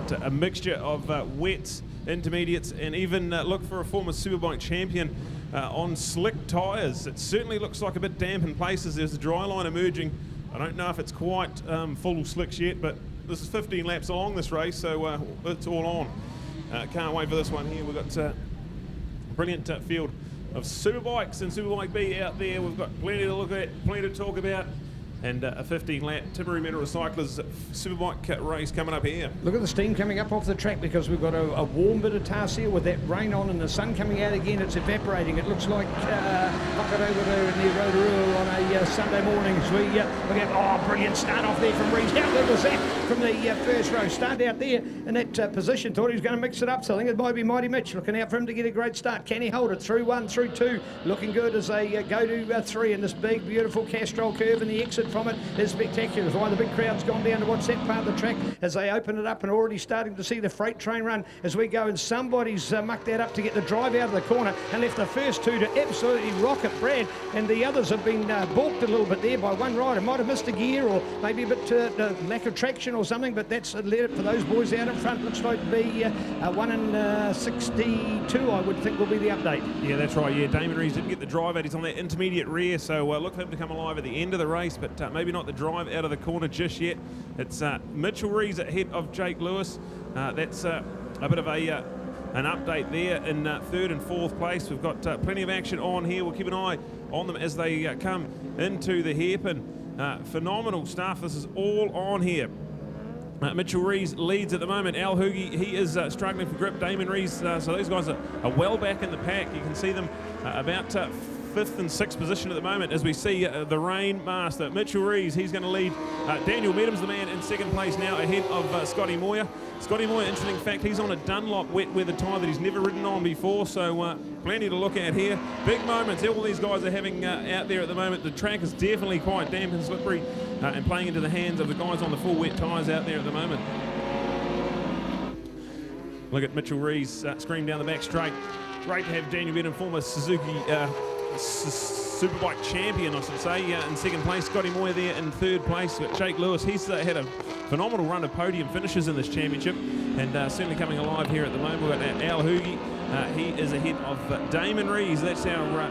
got a mixture of wets, intermediates, and even look for a former Superbike champion on slick tyres. It certainly looks like a bit damp in places. There's a dry line emerging. I don't know if it's quite full slicks yet, but this is 15 laps along this race, so it's all on. Can't wait for this one here. We've got a brilliant field of Superbikes and Superbike B out there. We've got plenty to look at, plenty to talk about, and a 15-lap Timaru Metal Recyclers Superbike race coming up here. Look at the steam coming up off the track because we've got a warm bit of task here with that rain on and the sun coming out again. It's evaporating. It looks like Whakaroa near Rotorua on a Sunday morning. So we look at, brilliant start off there from Rees. How good was that from the first row? Start out there in that position. Thought he was going to mix it up, so I think it might be Mighty Mitch looking out for him to get a great start. Can he hold it through 1, through 2? Looking good as they go to 3 in this big, beautiful Castrol curve, and the exit from it is spectacular. Why the big crowd's gone down to watch that part of the track as they open it up, and already starting to see the freight train run as we go, and somebody's mucked that up to get the drive out of the corner and left the first two to absolutely rocket Brad, and the others have been balked a little bit there by one rider. Might have missed a gear or maybe a bit lack of traction or something, but that's led it for those boys out in front. Looks like to be 1 in 62, I would think, will be the update. Yeah, that's right. Yeah, Damon Rees didn't get the drive out. He's on that intermediate rear, so look for him to come alive at the end of the race, but maybe not the drive out of the corner just yet. It's Mitchell Rees ahead of Jake Lewis. That's a bit of an update there in 3rd and 4th place. We've got plenty of action on here. We'll keep an eye on them as they come into the hairpin. Phenomenal stuff. This is all on here. Mitchell Rees leads at the moment. Al Hoogie, he is struggling for grip. Damon Rees, so those guys are well back in the pack. You can see them about 5th and 6th position at the moment as we see the Rain Master. Mitchell Rees, he's going to lead. Daniel Medham's the man in 2nd place now ahead of Scotty Moyer. Scotty Moyer, interesting fact, he's on a Dunlop wet weather tyre that he's never ridden on before, so plenty to look at here. Big moments all these guys are having out there at the moment. The track is definitely quite damp and slippery and playing into the hands of the guys on the full wet tyres out there at the moment. Look at Mitchell Rees scream down the back straight. Great to have Daniel Medham, former Suzuki Superbike champion, I should say, in 2nd place. Scotty Moyer there in 3rd place. Jake Lewis, he's had a phenomenal run of podium finishes in this championship, and certainly coming alive here at the moment. We've got Al Hoogie. He is ahead of Damon Rees. That's our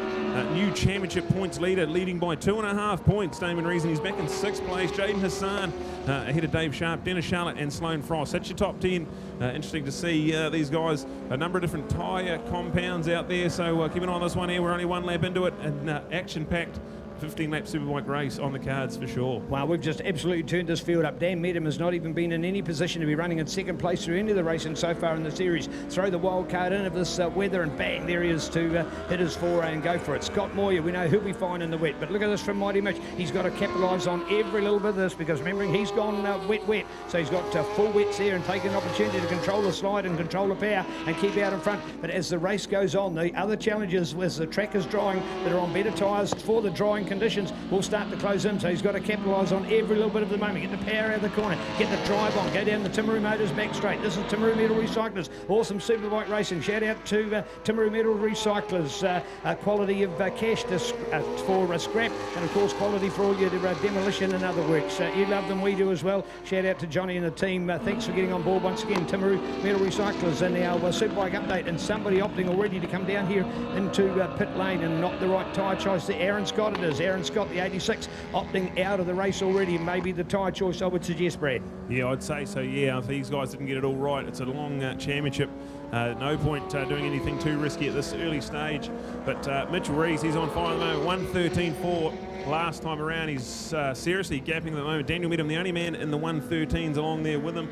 new championship points leader, leading by 2.5 points. Damon Rees, and he's back in 6th place. Jaden Hassan ahead of Dave Sharp, Dennis Charlotte, and Sloane Frost. That's your top 10. Interesting to see these guys. A number of different tyre compounds out there, so keep an eye on this one here. We're only 1 lap into it, and action-packed 15-lap Superbike race on the cards for sure. Wow, we've just absolutely turned this field up. Dan Medham has not even been in any position to be running in 2nd place through any of the racing so far in the series. Throw the wild card in of this weather, and bang, there he is to hit his foray and go for it. Scott Moyer, we know he'll be fine in the wet, but look at this from Mighty Mitch. He's got to capitalise on every little bit of this because remembering he's gone wet, so he's got full wets there and taking an opportunity to control the slide and control the power and keep out in front. But as the race goes on, the other challenges as the track is drying that are on better tyres for the drying conditions will start to close in, so he's got to capitalise on every little bit of the moment. Get the power out of the corner, get the drive on, go down the Timaru Motors back straight. This is Timaru Metal Recyclers, awesome Superbike racing. Shout out to Timaru Metal Recyclers, quality of cash for scrap, and of course quality for all your demolition and other works. You love them, we do as well. Shout out to Johnny and the team. Thanks for getting on board once again. Timaru Metal Recyclers and our Superbike update, and somebody opting already to come down here into pit lane and not the right tyre choice. Aaron Scott it is. Aaron Scott, the 86, opting out of the race already. Maybe the tyre choice I would suggest, Brad. Yeah, I'd say so, yeah. If these guys didn't get it all right, it's a long championship. No point doing anything too risky at this early stage. But Mitchell Rees, he's on fire at the moment. 1:13.4 last time around. He's seriously gapping at the moment. Daniel Medham, the only man in the 1:13s along there with him.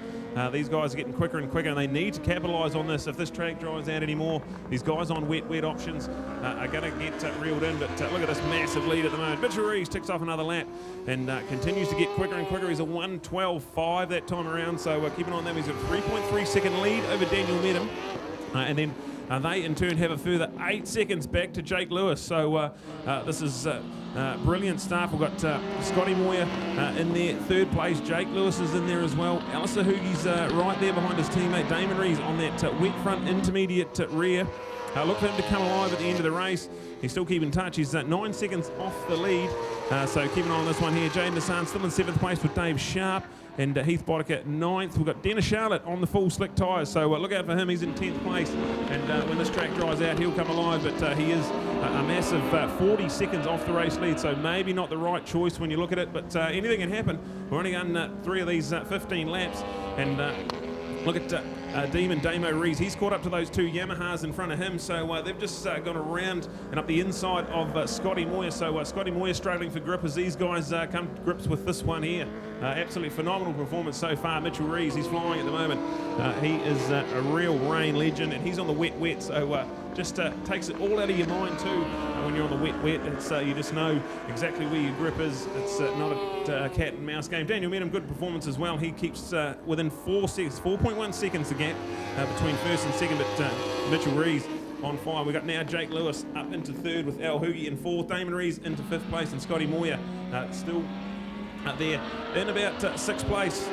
These guys are getting quicker and quicker, and they need to capitalise on this. If this track dries out anymore, these guys on wet options are going to get reeled in. But look at this massive lead at the moment. Mitchell Rees ticks off another lap and continues to get quicker and quicker. He's a 1:12.5 that time around, so keep an eye on them. He's a 3.3 second lead over Daniel Medham. And then they in turn have a further 8 seconds back to Jake Lewis. So this is brilliant stuff. We've got Scotty Moyer in there, 3rd place. Jake Lewis is in there as well. Alistair Hoogie's right there behind his teammate Damon Rees on that wet front intermediate rear. Look for him to come alive at the end of the race. He's still keeping touch. He's 9 seconds off the lead. So keep an eye on this one here. Jaden Hassan still in 7th place with Dave Sharp. and Heath Boddicker 9th. We've got Dennis Charlotte on the full slick tyres, so look out for him. He's in 10th place, and when this track dries out, he'll come alive, but he is a massive 40 seconds off the race lead, so maybe not the right choice when you look at it, but anything can happen. We've only done 3 of these 15 laps, and look at Demon Damo Rees. He's caught up to those 2 Yamahas in front of him, so they've just gone around and up the inside of Scotty Moyer. So Scotty Moyer struggling for grip as these guys come to grips with this one here. Absolutely phenomenal performance so far. Mitchell Rees, he's flying at the moment. He is a real rain legend, and he's on the wet, so just takes it all out of your mind too. When you're on the wet, it's you just know exactly where your grip is. It's not a cat and mouse game. Daniel Medham, good performance as well. He keeps within 4.1 seconds the gap between first and second, but Mitchell Rees on fire. We've got now Jake Lewis up into 3rd with Al Hoogie in 4th, Damon Rees into 5th place, and Scotty Moyer still up there in about 6th place.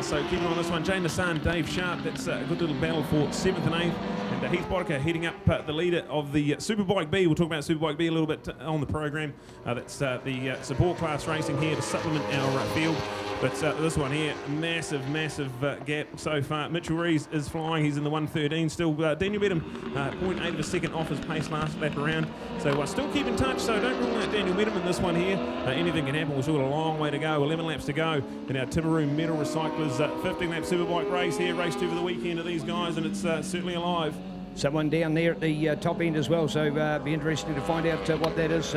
So keeping on this one, Jane Nassan, Dave Sharp, that's a good little battle for 7th and 8th. And Heath Boddicker heading up the leader of the Superbike B. We'll talk about Superbike B a little bit on the program. That's the support class racing here to supplement our field. But this one here, massive gap so far. Mitchell Rees is flying. He's in the 1:13 still. Daniel Medham, 0.8 of a second off his pace last lap around. So still keep in touch. So don't rule out Daniel Medham in this one here. Anything can happen. We've still got a long way to go. 11 laps to go in our Timaru Metal Recyclers 15-lap Superbike race here. Race 2 for the weekend of these guys, and it's certainly alive. Someone down there at the top end as well, so be interesting to find out what that is.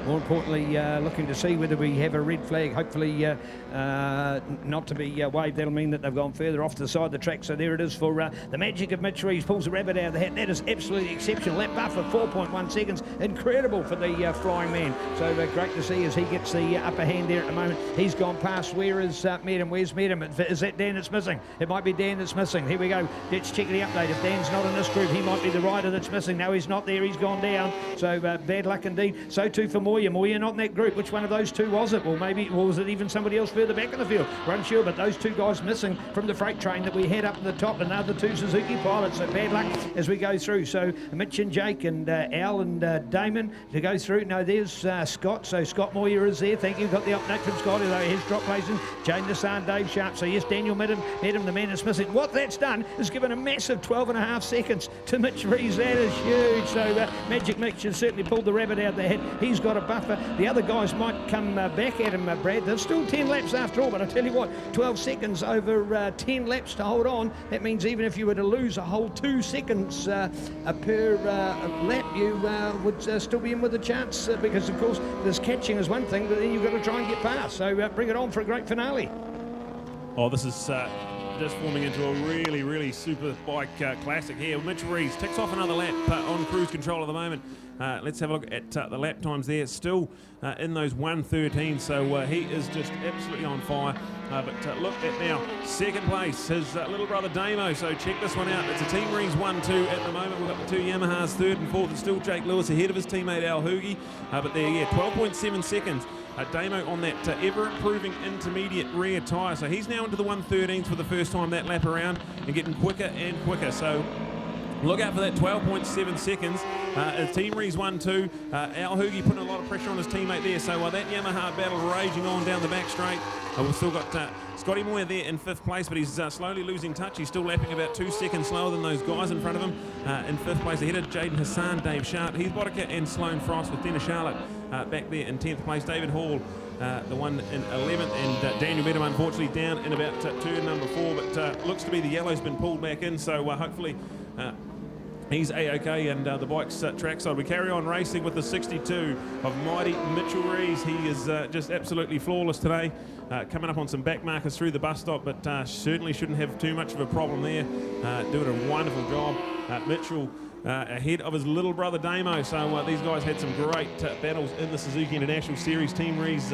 More importantly, looking to see whether we have a red flag. Hopefully not to be waved. That'll mean that they've gone further off to the side of the track. So there it is for the magic of Mitch Rees. Pulls the rabbit out of the hat. That is absolutely exceptional. Lap buffer 4.1 seconds. Incredible for the flying man. So great to see as he gets the upper hand there at the moment. He's gone past. Where is Medham? Where's Medham? Is that Dan that's missing? It might be Dan that's missing. Here we go. Let's check the update. If Dan's not in this group, he might be the rider that's missing. No, he's not there. He's gone down. So bad luck indeed. So too for Moyer. Moyer not in that group. Which one of those two was it? Well, maybe was it even somebody else further back in the field? We're unsure, but those 2 guys missing from the freight train that we had up in the top. Another 2 Suzuki pilots. So bad luck as we go through. So Mitch and Jake and Al and Damon to go through. No, there's Scott. So Scott Moyer is there. Thank you. Got the update from Scott, although his drop placing. Jane Nassan, Dave Sharp. So yes, Daniel Medham, the man that's missing. What that's done is given a massive 12.5 seconds to Mitch Rees. That is huge. So Magic Mitch has certainly pulled the rabbit out of the hat. He's got a buffer. The other guys might come back at him, Brad. There's still 10 laps after all, but I tell you what, 12 seconds over 10 laps to hold on. That means even if you were to lose a whole 2 seconds per lap, you would still be in with a chance because, of course, this catching is one thing, but then you've got to try and get past. So bring it on for a great finale. Oh, this is just forming into a really super bike classic here. Mitch Rees ticks off another lap on cruise control at the moment. Let's have a look at the lap times there. Still in those 1:13, so he is just absolutely on fire. But look at now, 2nd place, his little brother Damo. So check this one out. It's a Team Rees 1-2 at the moment. We've got the 2 Yamahas 3rd and 4th. It's still Jake Lewis ahead of his teammate Al Hoogie. But there, yeah, 12.7 seconds. Damo on that ever-improving intermediate rear tyre. So he's now into the 1:13s for the first time that lap around and getting quicker and quicker. So look out for that 12.7 seconds. Team Rees 1-2. Al Hoogie putting a lot of pressure on his teammate there. So that Yamaha battle raging on down the back straight. We've still got Scotty Moyer there in 5th place, but he's slowly losing touch. He's still lapping about 2 seconds slower than those guys in front of him. In 5th place ahead of Jaden Hassan, Dave Sharp, Heath Boddicker and Sloane Frost with Dennis Charlotte back there in 10th place. David Hall, the one in 11th, and Daniel Medham unfortunately down in about turn number 4, but looks to be the yellow's been pulled back in, so hopefully he's A-OK, and the bike's trackside. We carry on racing with the 62 of mighty Mitchell Rees. He is just absolutely flawless today. Coming up on some back markers through the bus stop, but certainly shouldn't have too much of a problem there. Doing a wonderful job. Mitchell ahead of his little brother Damo. So these guys had some great battles in the Suzuki International Series. Team Rees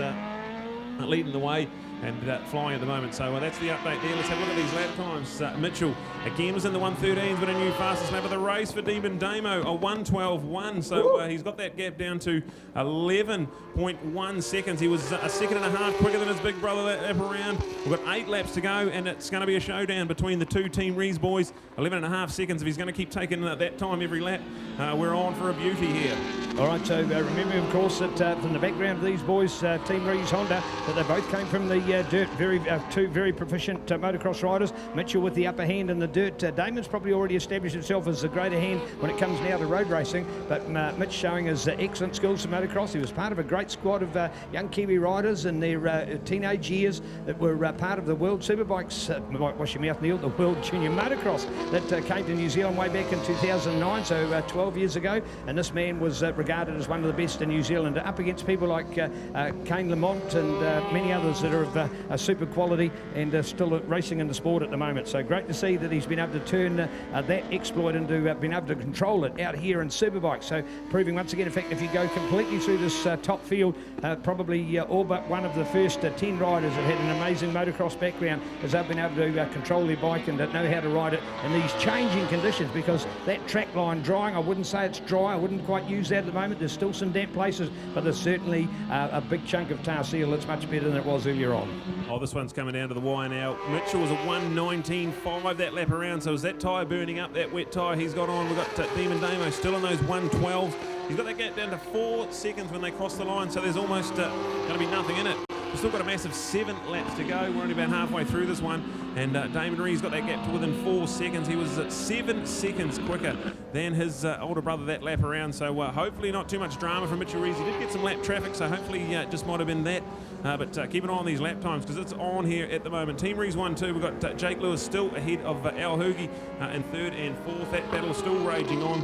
leading the way and flying at the moment. So that's the update there. Let's have a look at these lap times. Mitchell again was in the 1:13s, but a new fastest lap of the race for Demon Damo, a 1:12.1. So he's got that gap down to 11.1 seconds. He was a second and a half quicker than his big brother that lap around. We've got 8 laps to go, and it's going to be a showdown between the 2 Team Rees boys. 11 and a half seconds. If he's going to keep taking that time every lap, we're on for a beauty here. All right, so remember, of course, that from the background of these boys, Team Rees Honda, that they both came from the dirt, two very proficient motocross riders. Mitchell with the upper hand in the dirt. Damon's probably already established himself as a greater hand when it comes now to road racing, but Mitch showing his excellent skills for motocross. He was part of a great squad of young Kiwi riders in their teenage years that were part of the World Superbikes, wash your mouth, Neil, the World Junior Motocross that came to New Zealand way back in 2009, so 12 years ago, and this man was regarded as one of the best in New Zealand, up against people like Kane Lamont and many others that are of super quality and still racing in the sport at the moment. So great to see that he's been able to turn that exploit into being able to control it out here in Superbikes. So proving once again, in fact, if you go completely through this top field, probably all but one of the first 10 riders that had an amazing motocross background has been able to control their bike and know how to ride it in these changing conditions, because that track line drying, I wouldn't say it's dry, I wouldn't quite use that at the moment. There's still some damp places, but there's certainly a big chunk of tar seal that's much better than it was earlier on. Oh, this one's coming down to the wire now. Mitchell was a 1:19.5 that lap around, so is that tyre burning up, that wet tyre he's got on? We've got Demon Damo still in those 1:12s. He's got that gap down to 4 seconds when they cross the line, so there's almost going to be nothing in it. We've still got a massive 7 laps to go. We're only about halfway through this one, and Damon Ree's got that gap to within 4 seconds. He was 7 seconds quicker than his older brother that lap around, so hopefully not too much drama from Mitchell Rees. He did get some lap traffic, so hopefully just might have been that. But keep an eye on these lap times, because it's on here at the moment. Team Rees 1-2. We've got Jake Lewis still ahead of Al Hoogie in 3rd and 4th. That battle still raging on.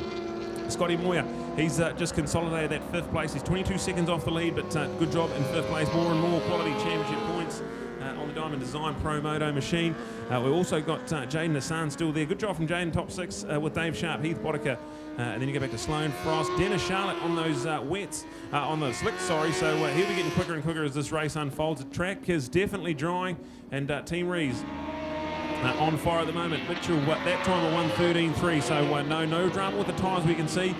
Scotty Moyer, he's just consolidated that 5th place. He's 22 seconds off the lead, but good job in 5th place. More and more quality championship points on the Diamond Design Pro Moto machine. We've also got Jaden Hassan still there. Good job from Jaden, top 6 with Dave Sharp, Heath Boddicker, and then you go back to Sloan Frost. Dennis Charlotte on those wets, on the slicks, sorry. So he'll be getting quicker and quicker as this race unfolds. The track is definitely drying, and Team Rees on fire at the moment. Mitchell, that time a 1:13.3, so no drama with the tyres we can see.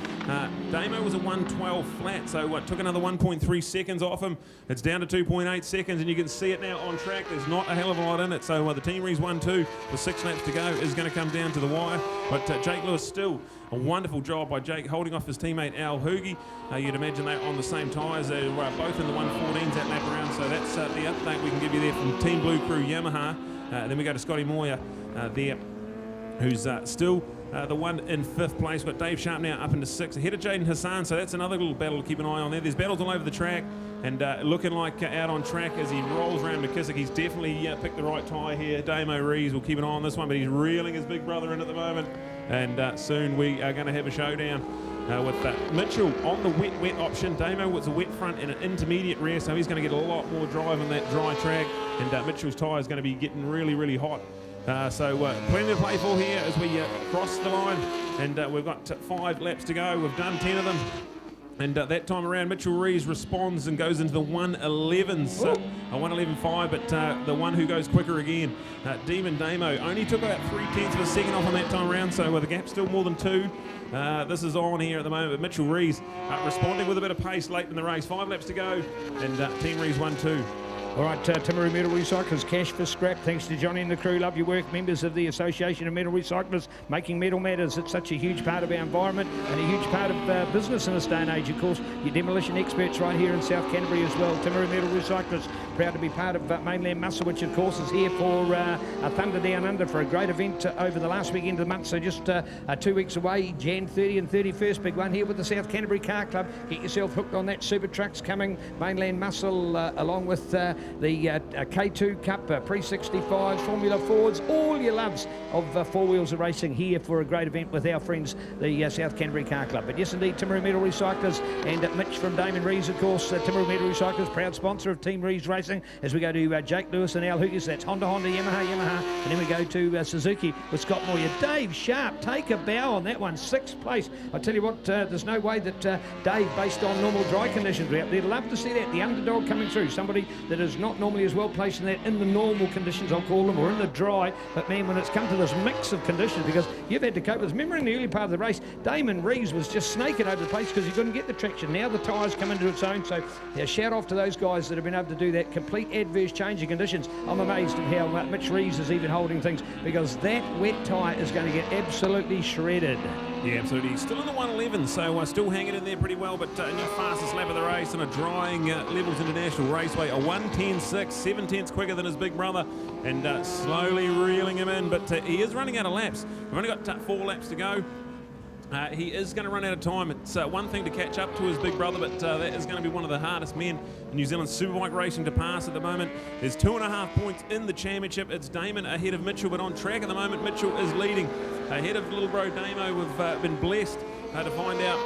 Damo was a 1:12 flat, so took another 1.3 seconds off him. It's down to 2.8 seconds, and you can see it now on track. There's not a hell of a lot in it, so the Team Rees 1-2 with 6 laps to go is going to come down to the wire. But Jake Lewis still a wonderful job by Jake holding off his teammate Al Hoogie. You'd imagine they're on the same tyres. They were both in the 1:14s that lap around, so that's the update we can give you there from Team Blue Crew Yamaha. Then we go to Scotty Moyer there, who's still the one in 5th place. We've got Dave Sharp now up into 6th, ahead of Jaden Hassan, so that's another little battle to keep an eye on there. There's battles all over the track, and looking like out on track as he rolls around McKissick. He's definitely picked the right tyre here. Damo Rees will keep an eye on this one, but he's reeling his big brother in at the moment, and soon we are going to have a showdown. With Mitchell on the wet option. Damo was a wet front and an intermediate rear, so he's going to get a lot more drive on that dry track, and Mitchell's tyre is going to be getting really hot. So plenty to play for here as we cross the line, and we've got 5 laps to go. We've done 10 of them. And that time around, Mitchell Rees responds and goes into the 1:11s, a 1:11.5, but the one who goes quicker again, Demon Damo, only took about 3/10 of a second off on that time around, so the gap's still more than 2. This is on here at the moment, but Mitchell Rees responding with a bit of pace late in the race. 5 laps to go, and Team Rees 1-2. All right, Timaru Metal Recyclers, cash for scrap. Thanks to Johnny and the crew. Love your work. Members of the Association of Metal Recyclers, making metal matters. It's such a huge part of our environment and a huge part of business in this day and age. Of course, your demolition experts right here in South Canterbury as well. Timaru Metal Recyclers, proud to be part of Mainland Muscle, which of course is here for a Thunder Down Under for a great event over the last weekend of the month. So just 2 weeks away, Jan 30 and 31st, big one here with the South Canterbury Car Club. Get yourself hooked on that. Super Trucks coming, Mainland Muscle, along with the K2 Cup, Pre-65s, Formula Fords, all your loves of 4 wheels of racing here for a great event with our friends, the South Canterbury Car Club. But yes, indeed, Timaru Metal Recyclers and Mitch from Damon Rees, of course. Timaru Metal Recyclers, proud sponsor of Team Rees Racing, as we go to Jake Lewis and Al Hoogie. So that's Honda, Yamaha, and then we go to Suzuki with Scott Moyer. Dave Sharp, take a bow on that one, 6th place. I tell you what, there's no way that Dave, based on normal dry conditions, we're out there. Love to see that, the underdog coming through, somebody that is not normally as well placed in that in the normal conditions, I'll call them, or in the dry. But man, when it's come to this mix of conditions, because you've had to cope with, remember in the early part of the race, Damon Rees was just snaking over the place because he couldn't get the traction. Now the tyres come into its own, so shout off to those guys that have been able to do that complete adverse change of conditions. I'm amazed at how Mitch Reeves is even holding things, because that wet tyre is going to get absolutely shredded. Yeah, absolutely. He's still in the 111, so still hanging in there pretty well, but in the fastest lap of the race on a drying Levels International Raceway, a 1:10.6, 7 tenths quicker than his big brother, and slowly reeling him in, but he is running out of laps. We've only got 4 laps to go. He is going to run out of time. It's one thing to catch up to his big brother, but that is going to be one of the hardest men in New Zealand Superbike racing to pass at the moment. There's 2.5 points in the championship. It's Damon ahead of Mitchell, but on track at the moment, Mitchell is leading ahead of little bro Damo. We've been blessed to find out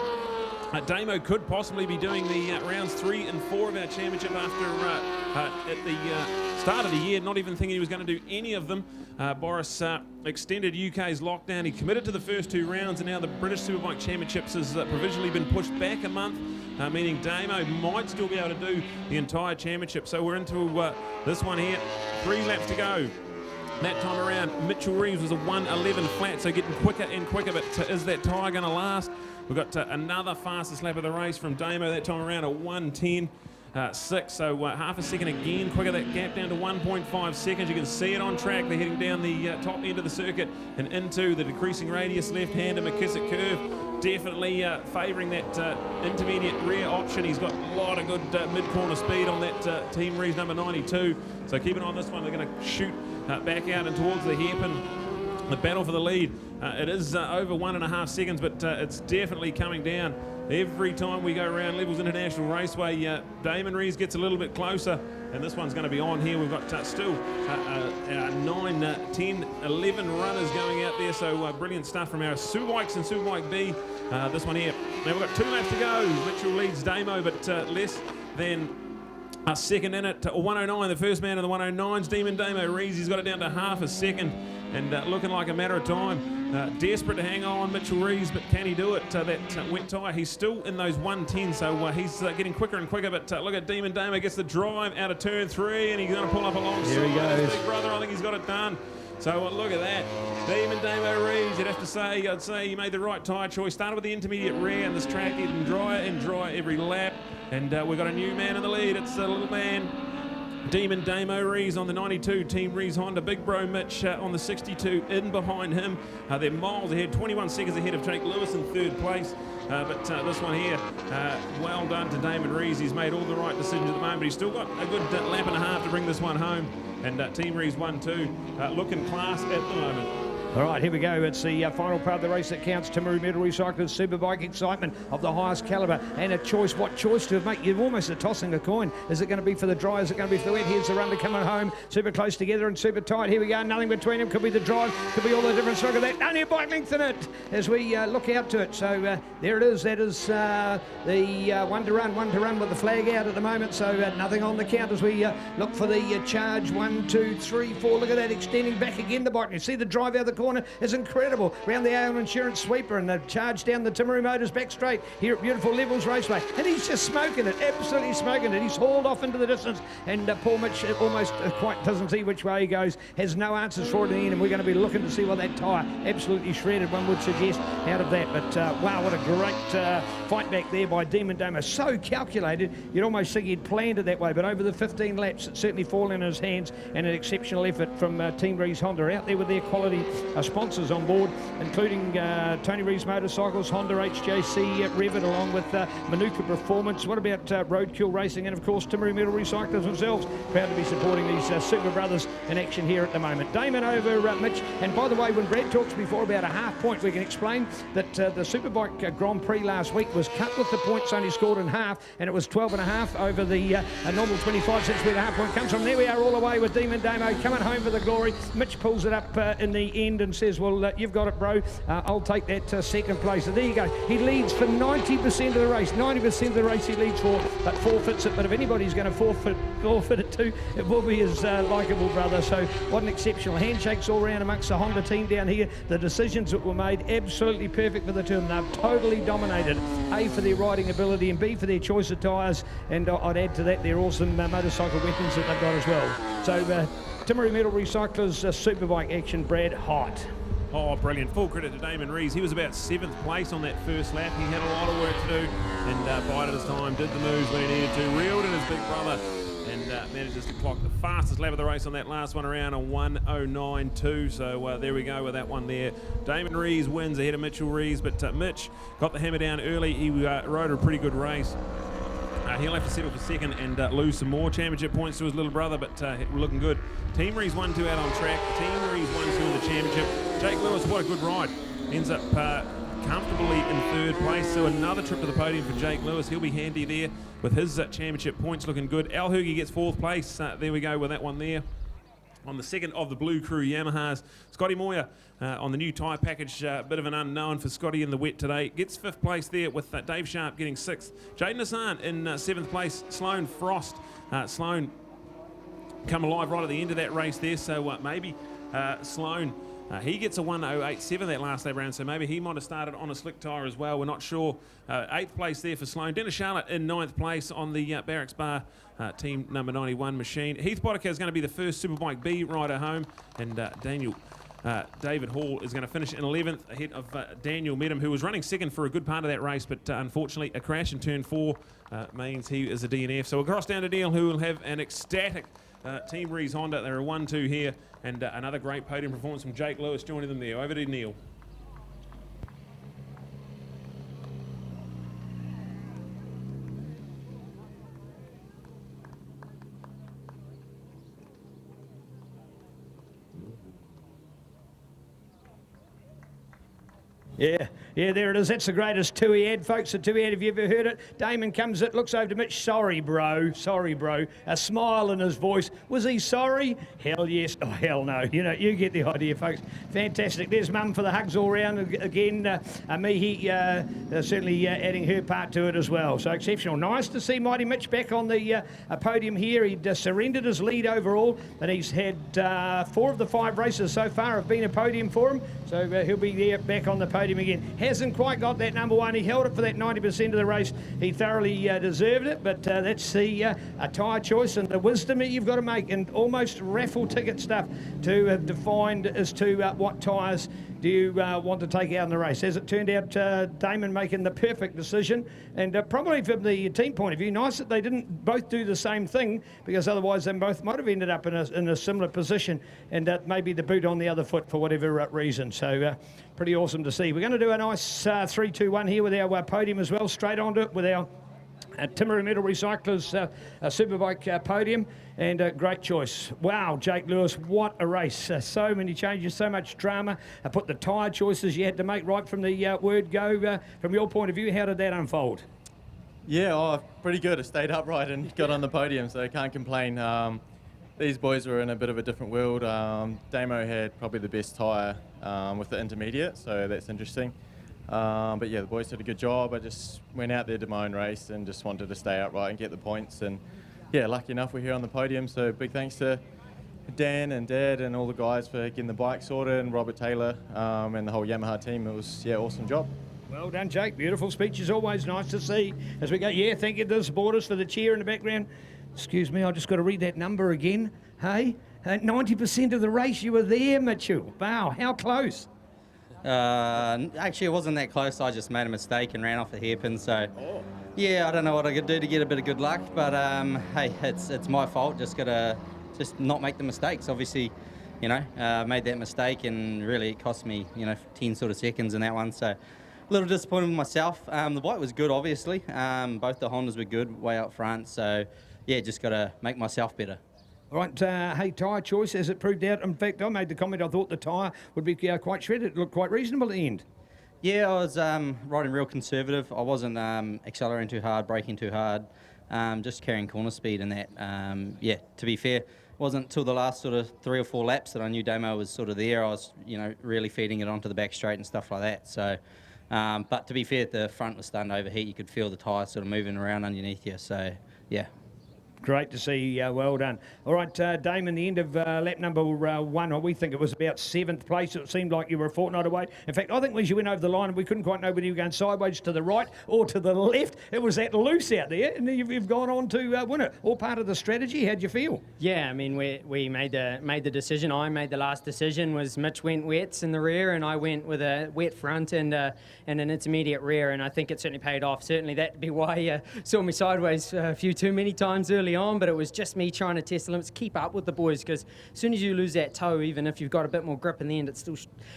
Damo could possibly be doing the rounds 3 and 4 of our championship after at the start of the year, not even thinking he was going to do any of them. Boris extended UK's lockdown. He committed to the first 2 rounds, and now the British Superbike Championships has provisionally been pushed back a month, meaning Damo might still be able to do the entire championship. So we're into this one here. 3 laps to go. That time around, Mitchell Reeves was a 1:11 flat, so getting quicker and quicker, but is that tyre going to last? We've got another fastest lap of the race from Damo, that time around a 1:10.6, so half a second again quicker. That gap down to 1.5 seconds. You can see it on track. They're heading down the top end of the circuit and into the decreasing radius left-hander McKissick curve. Definitely favouring that intermediate rear option. He's got a lot of good mid-corner speed on that Team Reeves number 92. So keep an eye on this one. They're going to shoot back out and towards the hairpin. The battle for the lead. It is over 1.5 seconds, but it's definitely coming down. Every time we go around Levels International Raceway, Damon Reeves gets a little bit closer, and this one's going to be on here. We've got still 9, 10, 11 runners going out there, so brilliant stuff from our Superbikes and Superbike B. This one here. Now we've got 2 laps to go. Mitchell leads Damo, but less than a second in it. 109, the first man of the 109s, Demon Damo Reeves. He's got it down to half a second, and looking like a matter of time. Desperate to hang on, Mitchell Reeves, but can he do it? That wet tyre, he's still in those 110, so he's getting quicker and quicker, but look at Demon Damo, gets the drive out of turn 3, and he's going to pull up alongside There he goes. his big brother. I think he's got it done. So look at that. Demon Damo Reeves, I'd say he made the right tyre choice. Started with the intermediate rear, and this track getting drier and drier every lap, and we've got a new man in the lead. It's the little man, Demon Damo Reeves on the 92 Team Reeves Honda. Big bro Mitch on the 62 in behind him. They're miles ahead, 21 seconds ahead of Jake Lewis in 3rd place. But this one here, well done to Damon Reeves. He's made all the right decisions at the moment, but he's still got a good lap and a half to bring this one home. And Team Reeves 1-2, looking class at the moment. All right, here we go. It's the final part of the race that counts. Timaru Metal Recyclers Superbike, excitement of the highest calibre, and a choice. What choice to make? You're almost tossing a coin. Is it going to be for the dry? Is it going to be for the wet? Here's the runner coming home. Super close together and super tight. Here we go. Nothing between them. Could be the drive. Could be all the difference. Look at that. Only a bike length in it as we look out to it. So there it is. That is the one to run with the flag out at the moment. So nothing on the count as we look for the charge. 1, 2, 3, 4. Look at that, extending back again the bike. You see the drive out the corner is incredible. Round the Aon Insurance sweeper, and the charge down the Timaru Motors back straight here at beautiful Levels Raceway. And he's just smoking it, absolutely smoking it. He's hauled off into the distance, and Paul Mitch almost quite doesn't see which way he goes, has no answers for it in the end, and we're going to be looking to see what that tyre absolutely shredded, one would suggest, out of that. But wow, what a great fight back there by Demon Damo. So calculated, you'd almost think he'd planned it that way, but over the 15 laps, it's certainly fallen in his hands, and an exceptional effort from Team Reeves Honda out there with their quality sponsors on board, including Tony Reeves Motorcycles, Honda HJC, Revit, along with Manuka Performance. What about Roadkill Racing, and of course Timaru Metal Recyclers themselves, proud to be supporting these Super Brothers in action here at the moment. Damon over Mitch, and by the way, when Brad talks before about a half point, we can explain that the Superbike Grand Prix last week was cut with the points only scored in half, and it was 12.5 over the normal 25 cents where the half point comes from. There we are all the way with Demon Damo coming home for the glory. Mitch pulls it up in the end and says, well, you've got it, bro. I'll take that second place. So there you go. He leads for 90% of the race. 90% of the race he leads for, but forfeits it. But if anybody's going to forfeit it too, it will be his likeable brother. So what an exceptional handshakes all around amongst the Honda team down here. The decisions that were made, absolutely perfect for the two of them. They've totally dominated. A, for their riding ability, and B, for their choice of tyres. And I'd add to that their awesome motorcycle weapons that they've got as well. So Timaru Metal Recyclers Superbike action, Brad, hot. Oh, brilliant. Full credit to Damon Reeves. He was about 7th place on that first lap. He had a lot of work to do and bided his time, did the moves when he needed to, reeled in his big brother, and manages to clock the fastest lap of the race on that last one around, a 1:09.2. So there we go with that one there. Damon Rees wins ahead of Mitchell Rees, but Mitch got the hammer down early. He rode a pretty good race. He'll have to settle for second and lose some more championship points to his little brother, but looking good. Team Rees 1-2 out on track. Team Rees 1-2 in the championship. Jake Lewis, what a good ride. Ends up comfortably in third place, so another trip to the podium for Jake Lewis. He'll be handy there with his championship points looking good. Al Hoogie gets fourth place. There we go with that one there. On the second of the Blue Crew Yamahas, Scotty Moyer on the new tyre package, a bit of an unknown for Scotty in the wet today. Gets fifth place there with Dave Sharp getting sixth. Jaden Hassan in seventh place. Sloane Frost. Sloane come alive right at the end of that race there, so maybe Sloane, he gets a 1:08.7 that last lap round, so maybe he might have started on a slick tyre as well. We're not sure. Eighth place there for Sloane. Dennis Charlotte in ninth place on the Barracks Bar team number 91 machine. Heath Boddicker is going to be the first Superbike B rider home, and David Hall is going to finish in 11th ahead of Daniel Medham, who was running second for a good part of that race, but unfortunately a crash in turn 4 means he is a DNF. So we'll cross down to Neil, who will have an ecstatic Team Rees Honda. They're a 1-2 here, and another great podium performance from Jake Lewis joining them there. Over to Neil. Yeah, there it is. That's the greatest two he had, folks. The two he had, have you ever heard it? Damon comes it, looks over to Mitch. Sorry, bro. A smile in his voice. Was he sorry? Hell yes. Oh, hell no. You know, you get the idea, folks. Fantastic. There's Mum for the hugs all round. Again, Mihi certainly adding her part to it as well. So exceptional. Nice to see Mighty Mitch back on the podium here. He'd surrendered his lead overall, and he's had 4 of the 5 races so far have been a podium for him. So he'll be there back on the podium again. Hasn't quite got that number 1. He held it for that 90% of the race. He thoroughly deserved it, but that's the a tyre choice and the wisdom that you've got to make, and almost raffle ticket stuff to have defined as to what tyres do you want to take out in the race. As it turned out, Damon making the perfect decision, and probably from the team point of view, nice that they didn't both do the same thing, because otherwise they both might have ended up in a similar position, and maybe the boot on the other foot for whatever reason. So pretty awesome to see. We're going to do a nice 3-2-1 here with our podium as well, straight onto it with our Timber and Metal Recyclers Superbike podium, and a great choice. Wow, Jake Lewis, what a race. So many changes, so much drama. I put the tyre choices you had to make right from the word go. From your point of view, how did that unfold? Yeah, pretty good. I stayed upright and got on the podium, so I can't complain. These boys were in a bit of a different world. Damo had probably the best tyre with the intermediate, so that's interesting. But yeah, the boys did a good job. I just went out there to my own race and just wanted to stay upright and get the points. And yeah, lucky enough we're here on the podium. So big thanks to Dan and Dad and all the guys for getting the bike sorted, and Robert Taylor and the whole Yamaha team. It was, yeah, awesome job. Well done, Jake. Beautiful speech is always nice to see as we go. Yeah, thank you to the supporters for the cheer in the background. Excuse me, I just got to read that number again. Hey, 90% of the race you were there, Mitchell. Wow, how close? Actually, it wasn't that close. I just made a mistake and ran off the hairpin. So, yeah, I don't know what I could do to get a bit of good luck. But hey, it's my fault. Just gotta not make the mistakes. Obviously, you know, made that mistake, and really it cost me, 10 sort of seconds in that one. So, a little disappointed with myself. The bike was good, obviously. Both the Hondas were good, way up front. So, yeah, just gotta make myself better. All right, hey, tyre choice, as it proved out. In fact, I made the comment, I thought the tyre would be quite shredded. It looked quite reasonable at the end. Yeah, I was riding real conservative. I wasn't accelerating too hard, braking too hard, just carrying corner speed and that. Yeah, to be fair, it wasn't till the last sort of 3 or 4 laps that I knew Damo was sort of there. I was, really feeding it onto the back straight and stuff like that. So, but to be fair, the front was starting to overheat. You could feel the tyre sort of moving around underneath you. So, yeah. Great to see. Well done. All right, Damon, the end of lap number 1, or we think it was about 7th place. It seemed like you were a fortnight away. In fact, I think when you went over the line, we couldn't quite know whether you were going sideways to the right or to the left. It was that loose out there, and you've gone on to win it. All part of the strategy. How'd you feel? Yeah, I mean, we made the decision. I made the last decision. Was Mitch went wets in the rear, and I went with a wet front and an intermediate rear, and I think it certainly paid off. Certainly that'd be why you saw me sideways a few too many times early early on, but it was just me trying to test the limits, keep up with the boys, because as soon as you lose that toe, even if you've got a bit more grip in the end, it still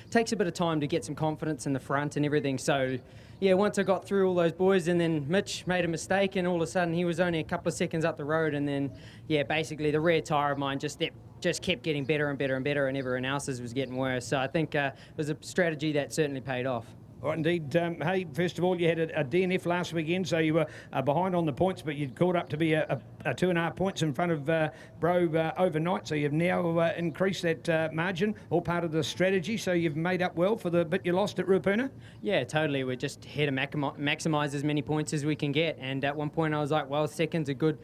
takes a bit of time to get some confidence in the front and everything. So yeah, once I got through all those boys, and then Mitch made a mistake, and all of a sudden he was only a couple of seconds up the road, and then yeah, basically the rear tyre of mine just kept getting better and better and better, and everyone else's was getting worse. So I think it was a strategy that certainly paid off. All right, indeed. Hey, first of all, you had a DNF last weekend, so you were behind on the points, but you'd caught up to be a 2.5 points in front of Bro overnight, so you've now increased that margin, all part of the strategy, so you've made up well for the bit you lost at Ruapuna? Yeah, totally. We're just here to maximise as many points as we can get, and at one point I was like, well, second's a good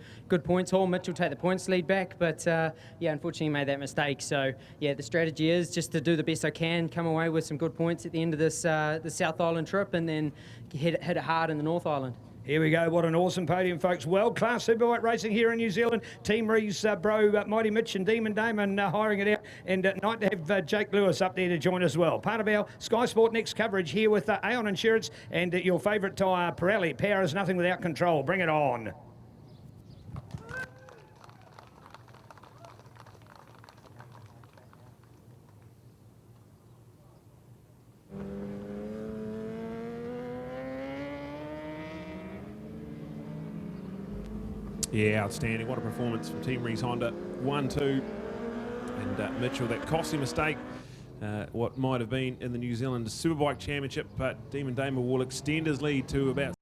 points haul. Mitch will take the points lead back, but yeah, unfortunately made that mistake. So yeah, the strategy is just to do the best I can, come away with some good points at the end of this South Island trip, and then hit it hard in the North Island. Here we go. What an awesome podium, folks. World-class superbike racing here in New Zealand. Team Rees, Bro, Mighty Mitch and Demon Damon hiring it out. And nice to have Jake Lewis up there to join as well. Part of our Sky Sport Next coverage here with Aon Insurance and your favourite tyre, Pirelli. Power is nothing without control. Bring it on. Yeah, outstanding. What a performance from Team Rees Honda. 1-2. And Mitchell, that costly mistake, what might have been in the New Zealand Superbike Championship, but Demon Damer will extend his lead to about